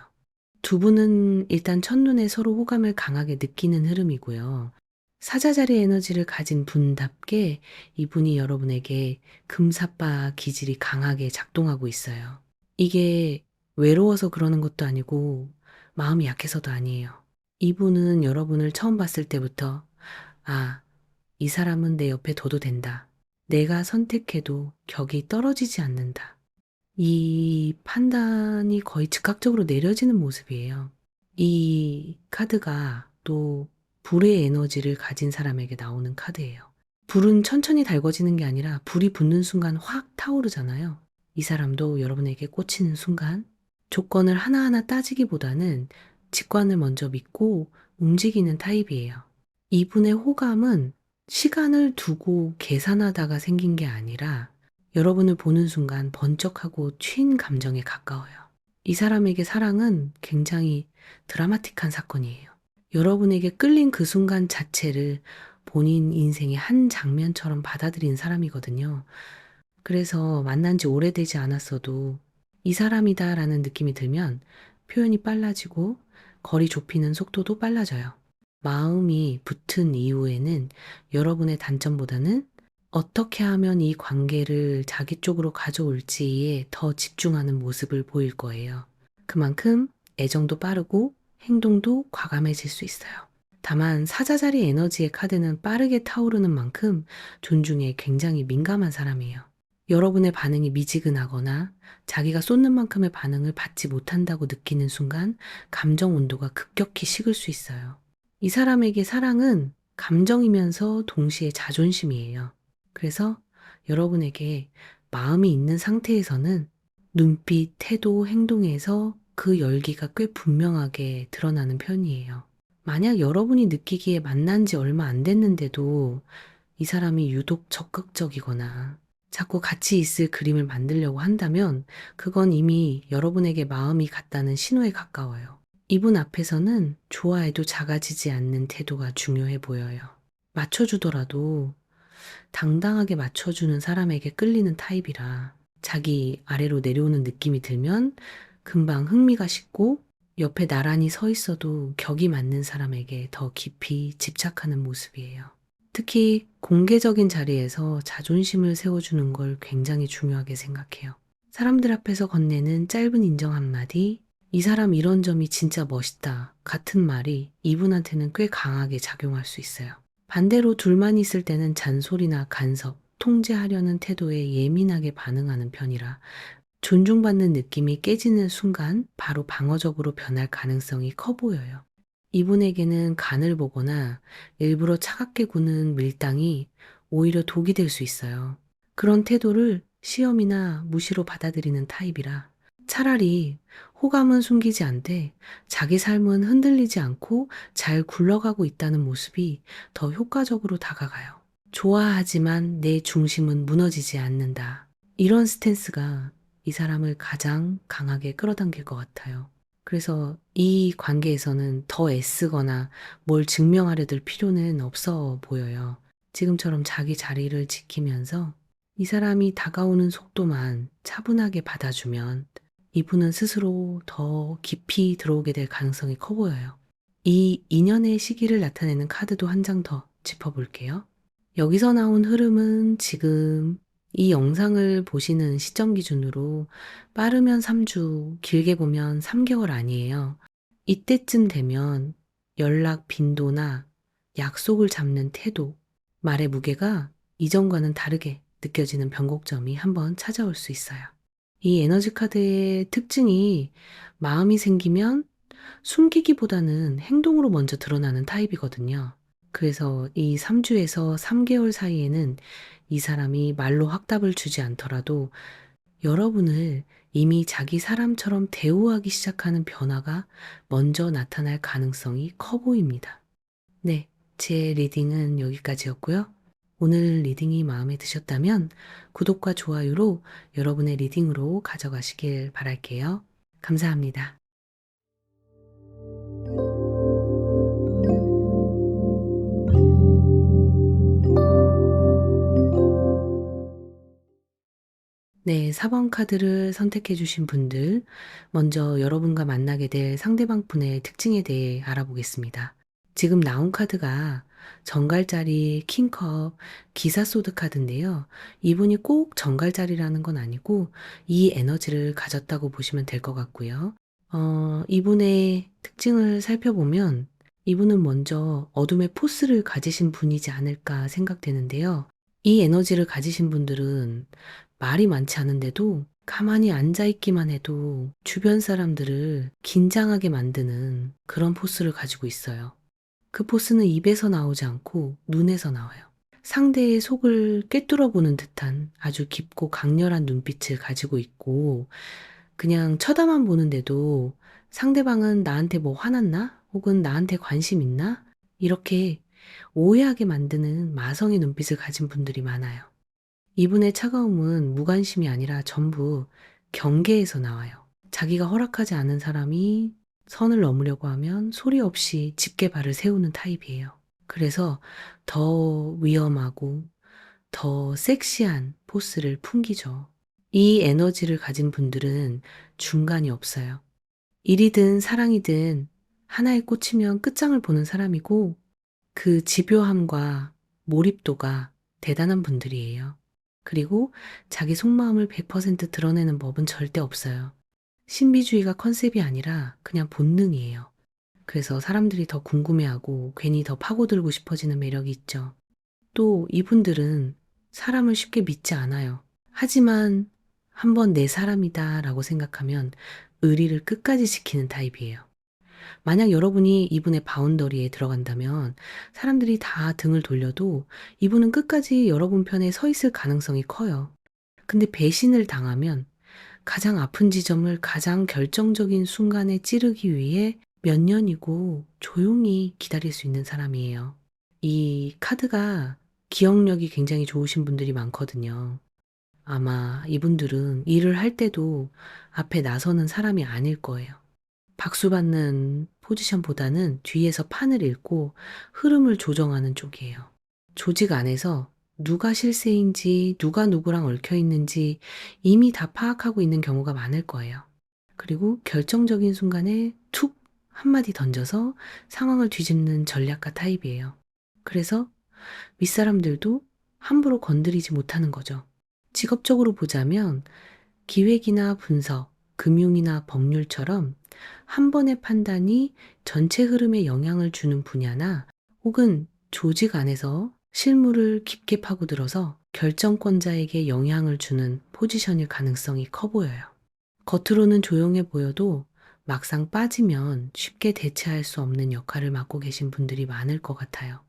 두 분은 일단 첫눈에 서로 호감을 강하게 느끼는 흐름이고요. 사자자리 에너지를 가진 분답게 이분이 여러분에게 금사빠 기질이 강하게 작동하고 있어요. 이게 외로워서 그러는 것도 아니고 마음이 약해서도 아니에요. 이분은 여러분을 처음 봤을 때부터 아, 이 사람은 내 옆에 둬도 된다. 내가 선택해도 격이 떨어지지 않는다. 이 판단이 거의 즉각적으로 내려지는 모습이에요. 이 카드가 또 불의 에너지를 가진 사람에게 나오는 카드예요. 불은 천천히 달궈지는 게 아니라 불이 붙는 순간 확 타오르잖아요. 이 사람도 여러분에게 꽂히는 순간 조건을 하나하나 따지기보다는 직관을 먼저 믿고 움직이는 타입이에요. 이분의 호감은 시간을 두고 계산하다가 생긴 게 아니라 여러분을 보는 순간 번쩍하고 튄 감정에 가까워요. 이 사람에게 사랑은 굉장히 드라마틱한 사건이에요. 여러분에게 끌린 그 순간 자체를 본인 인생의 한 장면처럼 받아들인 사람이거든요. 그래서 만난 지 오래되지 않았어도 이 사람이다라는 느낌이 들면 표현이 빨라지고 거리 좁히는 속도도 빨라져요. 마음이 붙은 이후에는 여러분의 단점보다는 어떻게 하면 이 관계를 자기 쪽으로 가져올지에 더 집중하는 모습을 보일 거예요. 그만큼 애정도 빠르고 행동도 과감해질 수 있어요. 다만 사자자리 에너지의 카드는 빠르게 타오르는 만큼 존중에 굉장히 민감한 사람이에요. 여러분의 반응이 미지근하거나 자기가 쏟는 만큼의 반응을 받지 못한다고 느끼는 순간 감정 온도가 급격히 식을 수 있어요. 이 사람에게 사랑은 감정이면서 동시에 자존심이에요. 그래서 여러분에게 마음이 있는 상태에서는 눈빛, 태도, 행동에서 그 열기가 꽤 분명하게 드러나는 편이에요. 만약 여러분이 느끼기에 만난 지 얼마 안 됐는데도 이 사람이 유독 적극적이거나 자꾸 같이 있을 그림을 만들려고 한다면 그건 이미 여러분에게 마음이 갔다는 신호에 가까워요. 이분 앞에서는 좋아해도 작아지지 않는 태도가 중요해 보여요. 맞춰주더라도 당당하게 맞춰주는 사람에게 끌리는 타입이라 자기 아래로 내려오는 느낌이 들면 금방 흥미가 식고 옆에 나란히 서 있어도 격이 맞는 사람에게 더 깊이 집착하는 모습이에요. 특히 공개적인 자리에서 자존심을 세워주는 걸 굉장히 중요하게 생각해요. 사람들 앞에서 건네는 짧은 인정 한마디, 이 사람 이런 점이 진짜 멋있다 같은 말이 이분한테는 꽤 강하게 작용할 수 있어요. 반대로 둘만 있을 때는 잔소리나 간섭, 통제하려는 태도에 예민하게 반응하는 편이라 존중받는 느낌이 깨지는 순간 바로 방어적으로 변할 가능성이 커 보여요. 이분에게는 간을 보거나 일부러 차갑게 구는 밀당이 오히려 독이 될 수 있어요. 그런 태도를 시험이나 무시로 받아들이는 타입이라 차라리 호감은 숨기지 않되 자기 삶은 흔들리지 않고 잘 굴러가고 있다는 모습이 더 효과적으로 다가가요. 좋아하지만 내 중심은 무너지지 않는다. 이런 스탠스가 이 사람을 가장 강하게 끌어당길 것 같아요. 그래서 이 관계에서는 더 애쓰거나 뭘 증명하려 들 필요는 없어 보여요. 지금처럼 자기 자리를 지키면서 이 사람이 다가오는 속도만 차분하게 받아주면 이분은 스스로 더 깊이 들어오게 될 가능성이 커 보여요. 이 인연의 시기를 나타내는 카드도 한 장 더 짚어볼게요. 여기서 나온 흐름은 지금 이 영상을 보시는 시점 기준으로 빠르면 3주, 길게 보면 3개월 아니에요. 이때쯤 되면 연락 빈도나 약속을 잡는 태도, 말의 무게가 이전과는 다르게 느껴지는 변곡점이 한번 찾아올 수 있어요. 이 에너지 카드의 특징이 마음이 생기면 숨기기보다는 행동으로 먼저 드러나는 타입이거든요. 그래서 이 3주에서 3개월 사이에는 이 사람이 말로 확답을 주지 않더라도 여러분을 이미 자기 사람처럼 대우하기 시작하는 변화가 먼저 나타날 가능성이 커 보입니다. 네, 제 리딩은 여기까지였고요. 오늘 리딩이 마음에 드셨다면 구독과 좋아요로 여러분의 리딩으로 가져가시길 바랄게요. 감사합니다. 네, 4번 카드를 선택해 주신 분들, 먼저 여러분과 만나게 될 상대방 분의 특징에 대해 알아보겠습니다. 지금 나온 카드가 정갈자리, 킹컵, 기사소드 카드인데요. 이분이 꼭 정갈자리라는 건 아니고 이 에너지를 가졌다고 보시면 될 것 같고요. 이분의 특징을 살펴보면 이분은 먼저 어둠의 포스를 가지신 분이지 않을까 생각되는데요. 이 에너지를 가지신 분들은 말이 많지 않은데도 가만히 앉아있기만 해도 주변 사람들을 긴장하게 만드는 그런 포스를 가지고 있어요. 그 포스는 입에서 나오지 않고 눈에서 나와요. 상대의 속을 꿰뚫어보는 듯한 아주 깊고 강렬한 눈빛을 가지고 있고 그냥 쳐다만 보는데도 상대방은 나한테 뭐 화났나? 혹은 나한테 관심 있나? 이렇게 오해하게 만드는 마성의 눈빛을 가진 분들이 많아요. 이분의 차가움은 무관심이 아니라 전부 경계에서 나와요. 자기가 허락하지 않은 사람이 선을 넘으려고 하면 소리 없이 짙게 발을 세우는 타입이에요. 그래서 더 위험하고 더 섹시한 포스를 풍기죠. 이 에너지를 가진 분들은 중간이 없어요. 일이든 사랑이든 하나에 꽂히면 끝장을 보는 사람이고 그 집요함과 몰입도가 대단한 분들이에요. 그리고 자기 속마음을 100% 드러내는 법은 절대 없어요. 신비주의가 컨셉이 아니라 그냥 본능이에요. 그래서 사람들이 더 궁금해하고 괜히 더 파고들고 싶어지는 매력이 있죠. 또 이분들은 사람을 쉽게 믿지 않아요. 하지만 한번 내 사람이다 라고 생각하면 의리를 끝까지 지키는 타입이에요. 만약 여러분이 이분의 바운더리에 들어간다면 사람들이 다 등을 돌려도 이분은 끝까지 여러분 편에 서 있을 가능성이 커요. 근데 배신을 당하면 가장 아픈 지점을 가장 결정적인 순간에 찌르기 위해 몇 년이고 조용히 기다릴 수 있는 사람이에요. 이 카드가 기억력이 굉장히 좋으신 분들이 많거든요. 아마 이분들은 일을 할 때도 앞에 나서는 사람이 아닐 거예요. 박수 받는 포지션보다는 뒤에서 판을 읽고 흐름을 조정하는 쪽이에요. 조직 안에서 누가 실세인지 누가 누구랑 얽혀 있는지 이미 다 파악하고 있는 경우가 많을 거예요. 그리고 결정적인 순간에 툭 한마디 던져서 상황을 뒤집는 전략가 타입이에요. 그래서 윗사람들도 함부로 건드리지 못하는 거죠. 직업적으로 보자면 기획이나 분석, 금융이나 법률처럼 한 번의 판단이 전체 흐름에 영향을 주는 분야나 혹은 조직 안에서 실무를 깊게 파고들어서 결정권자에게 영향을 주는 포지션일 가능성이 커 보여요. 겉으로는 조용해 보여도 막상 빠지면 쉽게 대체할 수 없는 역할을 맡고 계신 분들이 많을 것 같아요.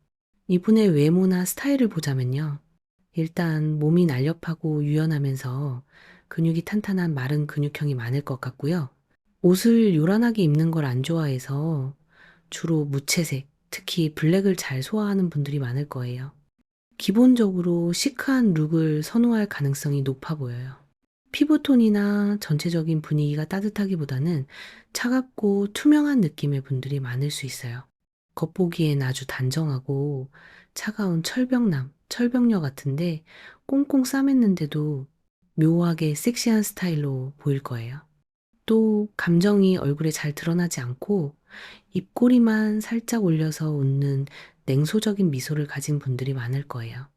이분의 외모나 스타일을 보자면요. 일단 몸이 날렵하고 유연하면서 근육이 탄탄한 마른 근육형이 많을 것 같고요. 옷을 요란하게 입는 걸 안 좋아해서 주로 무채색, 특히 블랙을 잘 소화하는 분들이 많을 거예요. 기본적으로 시크한 룩을 선호할 가능성이 높아 보여요. 피부톤이나 전체적인 분위기가 따뜻하기보다는 차갑고 투명한 느낌의 분들이 많을 수 있어요. 겉보기엔 아주 단정하고 차가운 철벽남, 철벽녀 같은데 꽁꽁 싸맸는데도 묘하게 섹시한 스타일로 보일 거예요. 또 감정이 얼굴에 잘 드러나지 않고 입꼬리만 살짝 올려서 웃는 냉소적인 미소를 가진 분들이 많을 거예요.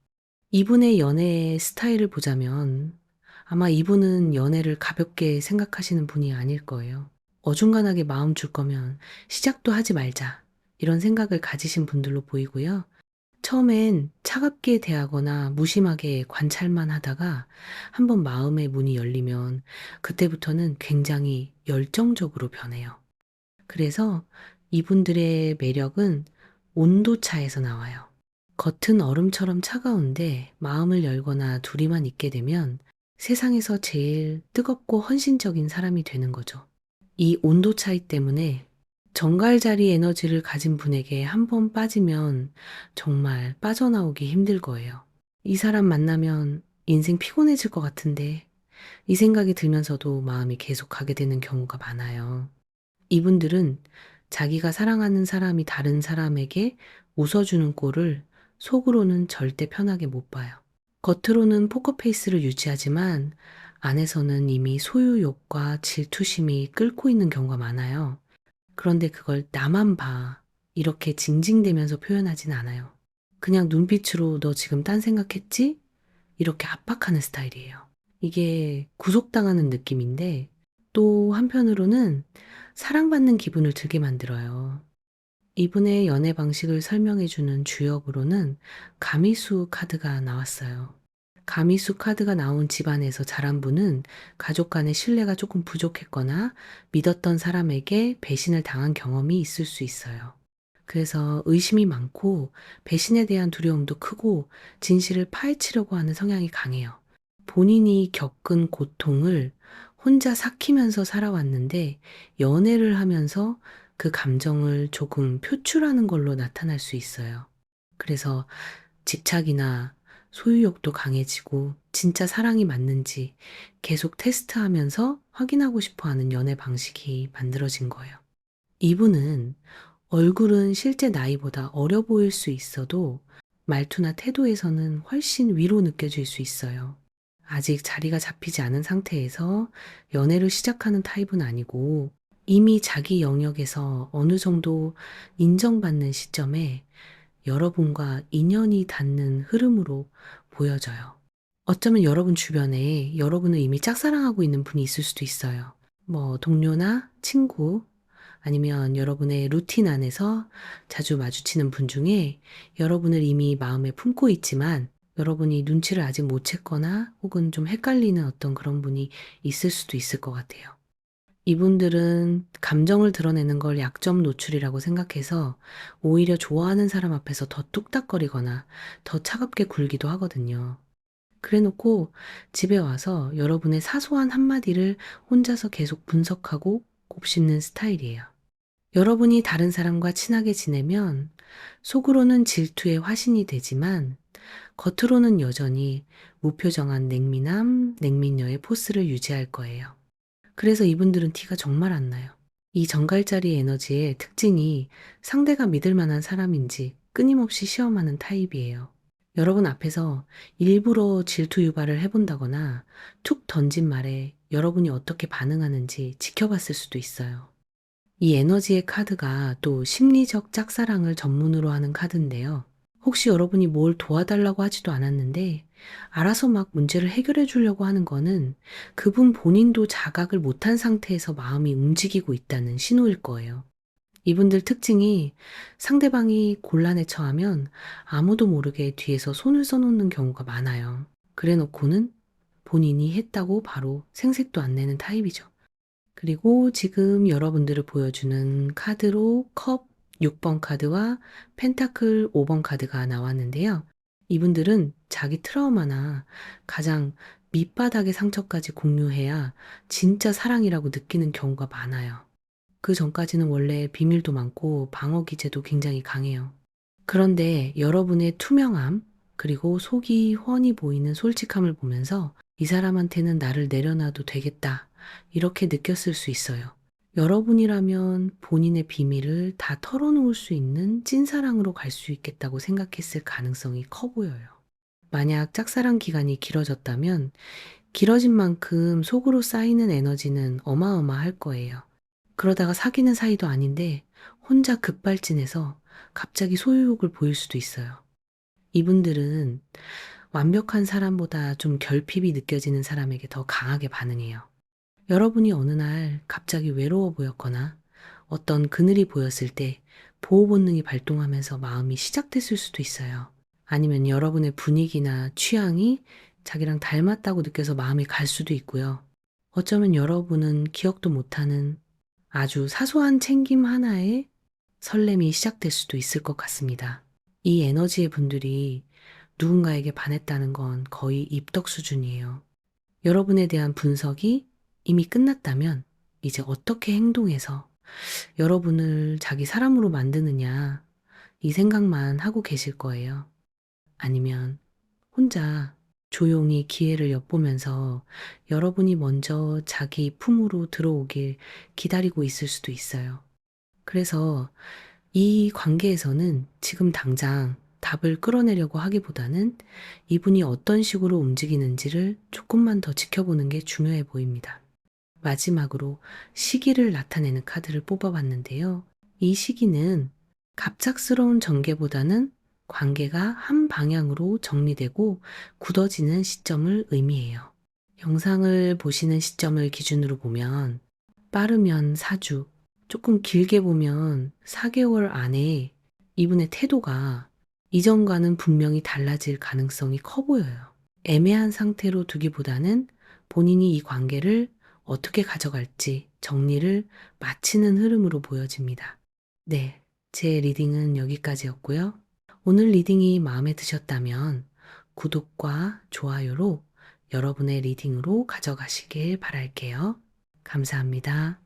이분의 연애 스타일을 보자면 아마 이분은 연애를 가볍게 생각하시는 분이 아닐 거예요. 어중간하게 마음 줄 거면 시작도 하지 말자. 이런 생각을 가지신 분들로 보이고요. 처음엔 차갑게 대하거나 무심하게 관찰만 하다가 한번 마음의 문이 열리면 그때부터는 굉장히 열정적으로 변해요. 그래서 이분들의 매력은 온도차에서 나와요. 겉은 얼음처럼 차가운데 마음을 열거나 둘이만 있게 되면 세상에서 제일 뜨겁고 헌신적인 사람이 되는 거죠. 이 온도 차이 때문에 정갈자리 에너지를 가진 분에게 한 번 빠지면 정말 빠져나오기 힘들 거예요. 이 사람 만나면 인생 피곤해질 것 같은데 이 생각이 들면서도 마음이 계속 가게 되는 경우가 많아요. 이분들은 자기가 사랑하는 사람이 다른 사람에게 웃어주는 꼴을 속으로는 절대 편하게 못 봐요. 겉으로는 포커페이스를 유지하지만 안에서는 이미 소유욕과 질투심이 끓고 있는 경우가 많아요. 그런데 그걸 나만 봐. 이렇게 징징대면서 표현하진 않아요. 그냥 눈빛으로 너 지금 딴 생각했지? 이렇게 압박하는 스타일이에요. 이게 구속당하는 느낌인데 또 한편으로는 사랑받는 기분을 들게 만들어요. 이분의 연애 방식을 설명해주는 주역으로는 가미수 카드가 나왔어요. 가미수 카드가 나온 집안에서 자란 분은 가족 간의 신뢰가 조금 부족했거나 믿었던 사람에게 배신을 당한 경험이 있을 수 있어요. 그래서 의심이 많고 배신에 대한 두려움도 크고 진실을 파헤치려고 하는 성향이 강해요. 본인이 겪은 고통을 혼자 삭히면서 살아왔는데 연애를 하면서 그 감정을 조금 표출하는 걸로 나타날 수 있어요. 그래서 집착이나 소유욕도 강해지고 진짜 사랑이 맞는지 계속 테스트하면서 확인하고 싶어 하는 연애 방식이 만들어진 거예요. 이분은 얼굴은 실제 나이보다 어려 보일 수 있어도 말투나 태도에서는 훨씬 위로 느껴질 수 있어요. 아직 자리가 잡히지 않은 상태에서 연애를 시작하는 타입은 아니고 이미 자기 영역에서 어느 정도 인정받는 시점에 여러분과 인연이 닿는 흐름으로 보여져요. 어쩌면 여러분 주변에 여러분을 이미 짝사랑하고 있는 분이 있을 수도 있어요. 뭐 동료나 친구 아니면 여러분의 루틴 안에서 자주 마주치는 분 중에 여러분을 이미 마음에 품고 있지만 여러분이 눈치를 아직 못 챘거나 혹은 좀 헷갈리는 어떤 그런 분이 있을 수도 있을 것 같아요. 이분들은 감정을 드러내는 걸 약점 노출이라고 생각해서 오히려 좋아하는 사람 앞에서 더 뚝딱거리거나 더 차갑게 굴기도 하거든요. 그래 놓고 집에 와서 여러분의 사소한 한마디를 혼자서 계속 분석하고 곱씹는 스타일이에요. 여러분이 다른 사람과 친하게 지내면 속으로는 질투의 화신이 되지만 겉으로는 여전히 무표정한 냉미남, 냉미녀의 포스를 유지할 거예요. 그래서 이분들은 티가 정말 안 나요. 이 정갈자리 에너지의 특징이 상대가 믿을 만한 사람인지 끊임없이 시험하는 타입이에요. 여러분 앞에서 일부러 질투 유발을 해본다거나 툭 던진 말에 여러분이 어떻게 반응하는지 지켜봤을 수도 있어요. 이 에너지의 카드가 또 심리적 짝사랑을 전문으로 하는 카드인데요. 혹시 여러분이 뭘 도와달라고 하지도 않았는데 알아서 막 문제를 해결해 주려고 하는 거는 그분 본인도 자각을 못한 상태에서 마음이 움직이고 있다는 신호일 거예요. 이분들 특징이 상대방이 곤란에 처하면 아무도 모르게 뒤에서 손을 써놓는 경우가 많아요. 그래 놓고는 본인이 했다고 바로 생색도 안 내는 타입이죠. 그리고 지금 여러분들을 보여주는 카드로 컵 6번 카드와 펜타클 5번 카드가 나왔는데요. 이분들은 자기 트라우마나 가장 밑바닥의 상처까지 공유해야 진짜 사랑이라고 느끼는 경우가 많아요. 그 전까지는 원래 비밀도 많고 방어 기제도 굉장히 강해요. 그런데 여러분의 투명함, 그리고 속이 훤히 보이는 솔직함을 보면서 이 사람한테는 나를 내려놔도 되겠다, 이렇게 느꼈을 수 있어요. 여러분이라면 본인의 비밀을 다 털어놓을 수 있는 찐사랑으로 갈 수 있겠다고 생각했을 가능성이 커 보여요. 만약 짝사랑 기간이 길어졌다면 길어진 만큼 속으로 쌓이는 에너지는 어마어마할 거예요. 그러다가 사귀는 사이도 아닌데 혼자 급발진해서 갑자기 소유욕을 보일 수도 있어요. 이분들은 완벽한 사람보다 좀 결핍이 느껴지는 사람에게 더 강하게 반응해요. 여러분이 어느 날 갑자기 외로워 보였거나 어떤 그늘이 보였을 때 보호 본능이 발동하면서 마음이 시작됐을 수도 있어요. 아니면 여러분의 분위기나 취향이 자기랑 닮았다고 느껴서 마음이 갈 수도 있고요. 어쩌면 여러분은 기억도 못하는 아주 사소한 챙김 하나에 설렘이 시작될 수도 있을 것 같습니다. 이 에너지의 분들이 누군가에게 반했다는 건 거의 입덕 수준이에요. 여러분에 대한 분석이 이미 끝났다면 이제 어떻게 행동해서 여러분을 자기 사람으로 만드느냐, 이 생각만 하고 계실 거예요. 아니면 혼자 조용히 기회를 엿보면서 여러분이 먼저 자기 품으로 들어오길 기다리고 있을 수도 있어요. 그래서 이 관계에서는 지금 당장 답을 끌어내려고 하기보다는 이분이 어떤 식으로 움직이는지를 조금만 더 지켜보는 게 중요해 보입니다. 마지막으로 시기를 나타내는 카드를 뽑아봤는데요. 이 시기는 갑작스러운 전개보다는 관계가 한 방향으로 정리되고 굳어지는 시점을 의미해요. 영상을 보시는 시점을 기준으로 보면 빠르면 4주, 조금 길게 보면 4개월 안에 이분의 태도가 이전과는 분명히 달라질 가능성이 커 보여요. 애매한 상태로 두기보다는 본인이 이 관계를 어떻게 가져갈지 정리를 마치는 흐름으로 보여집니다. 네, 제 리딩은 여기까지였고요. 오늘 리딩이 마음에 드셨다면 구독과 좋아요로 여러분의 리딩으로 가져가시길 바랄게요. 감사합니다.